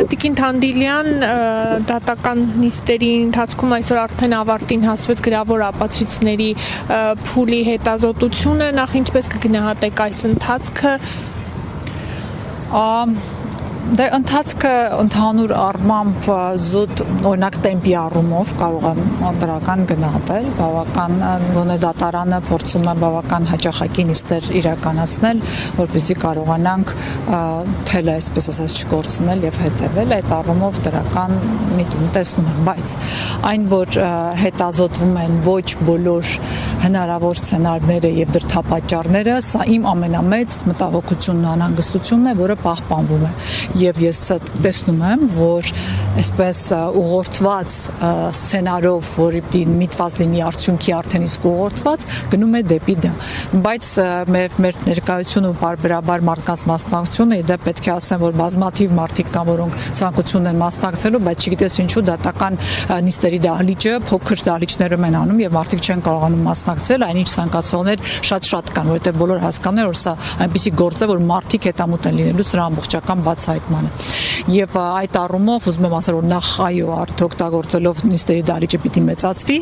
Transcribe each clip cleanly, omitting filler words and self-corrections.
Տիկին Թանդիլյան, դատական նիստերի ընթացքում այսօր արդեն ավարտին հասվեց գրավոր ապացույցների փուլի հետազոտությունը, նախ ինչպես կգնահատեք այս ընթացքը։ Դե ընթացքը ընդհանուր առմամբ զուտ օրինակ տեմպի առումով կարող եմ դրական գնահատել, բավական գոնե դատարանը փորձում է բավական հաճախակի նիստեր իրականացնել, որպեսզի կարողանանք թելը այսպես ասած չկորցնել եւ հետեւել, այդ առումով դրական միտում տեսնում եմ, բայց այն որ հետազոտվում են ոչ բոլոր հնարավոր սցենարները եւ դրդապատճառները, սա իմ ամենամեծ մտահոգությունն ու անհանգստությունն է, որը պահպանվում է։ Եվ ես տեսնում եմ, որ այսպես ուղղորդված սցենարով, որի պիտի միտված լինի արդյունքի արդեն իսկ ուղղորդված, գնում է դեպի դա։ Բայց մեր ներկայությունը ու բարբերաբար մարդկանց մասնակցությունը, դա պետք է ասեմ, որ բազմաթիվ մարդիկ կան, որոնք ցանկություն են մասնակցելու, բայց չգիտես ինչու դատական նիստերի դահլիճը փոքր դահլիճներում են անում եւ մարդիկ չեն կարողանում մասնակցել, այնինչ ցանկացողներ շատ կան, որովհետեւ բոլորը հասկանում են, որ սա այնպիսի գործ է, որ մարդիկ հետամուտ են լինելու սրա ամբողջական բացահայտմանը։ Եվ այդ առումով ուզում եմ ասել, որ նախ այո, արդյոք օգտագործելով նիստերի դահլիճը պիտի մեծացվի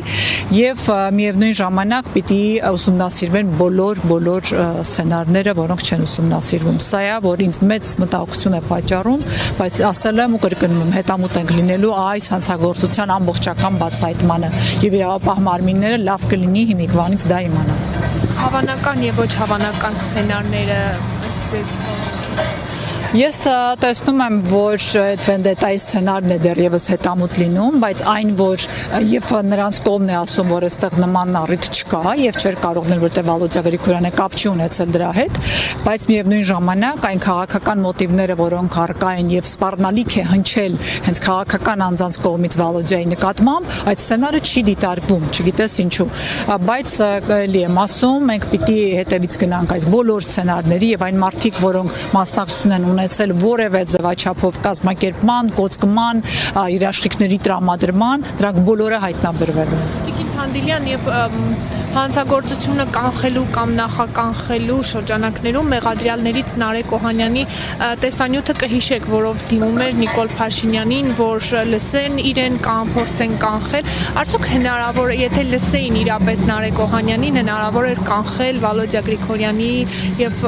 եւ միևնույն ժամանակ պիտի ուսումնասիրվեն բոլոր սցենարները, որոնք չեն ուսումնասիրվում։ Սա է, որ ինձ մեծ մտահոգություն է պատճառում, բայց ասել եմ ու կրկնում եմ, հետամուտ ենք լինելու այս հանցագործության ամբողջական բացահայտմանը եւ իրավապահ մարմինները լավ կլինի հիմիկվանից դա իմանան։ Հավանական եւ ոչ հավանական սցենարները Ես տեսնում եմ, որ այդ վենդետայի սցենարն է դեռևս հետամուտ լինում, բայց այն, որ եւ նրանց կողմն է ասում, որ այստեղ նման առիթ չկա եւ չէր կարող լինել, որտեղ Վալոդիա Գրիգորյանը կապ չի ունեցել դրա հետ, բայց միևնույն ժամանակ այն քաղաքական մոտիվները, որոնք առկա են եւ սպառնալիք է հնչել հենց քաղաքական անձանց կողմից Վալոդիայի նկատմամբ, այդ սցենարը չի դիտարկվում, չգիտես ինչու, բայց ելի եմ ասում, մենք պիտի հետևից գնանք այս բոլոր սցենարների եւ այն մարդիկ, որոնք մասնակցություն են ունեցել որևէ ձևաչափով կազմակերպման, կոծկման, երաշխիքների տրամադրման, դրանք բոլորը հայտնաբերվելու են։ Տիկին Թանդիլյան եւ հանցագործությունը կանխելու կամ նախականխելու շրջանակներում մեղադրյալներից Նարեկ Օհանյանի տեսանյութը կհիշեք, որով դիմում էր Նիկոլ Փաշինյանին, որ լսեն իրեն կամ փորձեն կանխել, արդյոք հնարավոր է, եթե լսեին իրապես Նարեկ Օհանյանին, հնարավոր էր կանխել Վալոդիա Գրիգորյանի եւ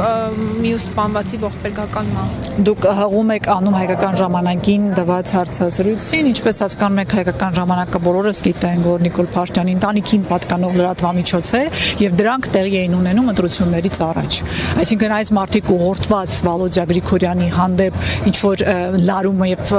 մյուս սպանվածի ողբերգական մահը։ Դուք հղում եք անում հայկական ժամանակին տված հարցազրույցին, ինչպես հասկանում եք հայկական ժամանակը բոլորս գիտեն, որ Նիկոլ Փաշինյանի ընտանիքին պատկանող լրատվամիջոց է եւ դրանք տեղի էին ունենում ընտրություններից առաջ։ Այսինքն այս մարդիկ ուղղորդված Վալոդիա Գրիգորյանի հանդեպ ինչ որ լարում եւ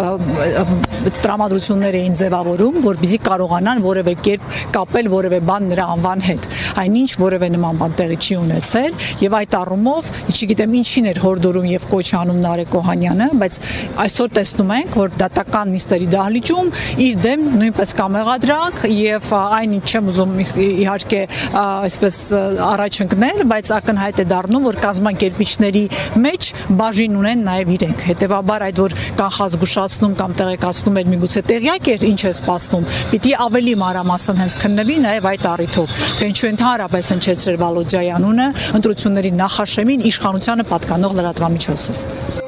տրամադրություններ էին ձևավորում, որպեսզի կարողանան որևէ կերպ կապել որևէ բան նրա անվան հետ։ Այնինչ որևէ նման բան տեղի չի ունեցել եւ այդ առումով, չգիտեմ ինչին էր հորդորում եւ կոչ անում Նարեկ Օհանյանը, բայց այսօր տեսնում ենք, որ դատական նիստերի դահլիճում իր դեմ նույնպես կա մեղադրանք եւ այն ինչ չեմ ուզում իհարկե այսպես առաջ ընկնել, բայց ակնհայտ է դառնում, որ կազմակերպիչների մեջ բաժին ունեն նաեւ իրենք։ Հետեւաբար այդ որ կանխազգուշացնում կամ տեղեկացնում էր միգուցե տեղյակ էր ինչ է սպասվում, պիտի ավելի մանրամասն հենց քննվի նաեւ այդ առիթով, թե ինչու ընդհանրապես հնչեցրել Վալոդիայի անունը ընտրությունների նախաշեմին իշխանությանը պատկանող լրատվամիջոցով։